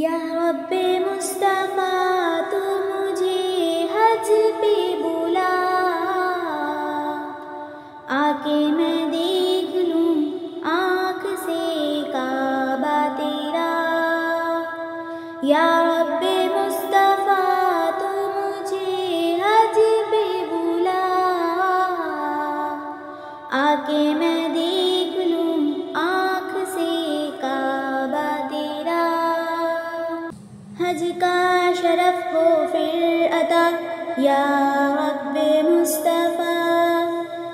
या रब्बे मुस्तफ़ा तू मुझे हज पे बुला, आके मैं देख लूँ आँख से काबा तेरा। या रब्बे मुस्तफ़ा तू मुझे हज पे बुला, आके मैं देख लूँ आँख से काबा तेरा। हज का शरफ हो फिर अता या रब्बे मुस्तफ़ा,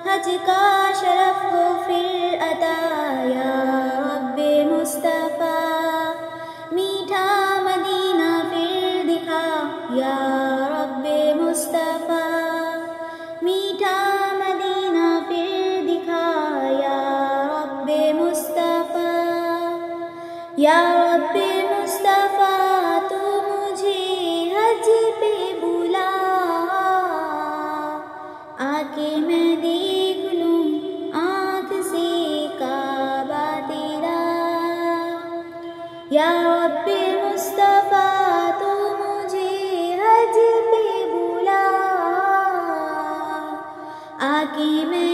हज का शरफ हो फिर अता या रब्बे मुस्तफ़ा। मीठा मदीना फिर दिखा या रब्बे मुस्तफ़ा, मीठा मदीना फिर दिखा या रब्बे मुस्तफ़ा। या रब्बे मुस्तफ़ा तू मुझे हज पे बुला, आके मैं देख लूँ आँख से काबा तेरा। या रब्बे मुस्तफ़ा तू मुझे हज पे बुला, आके मैं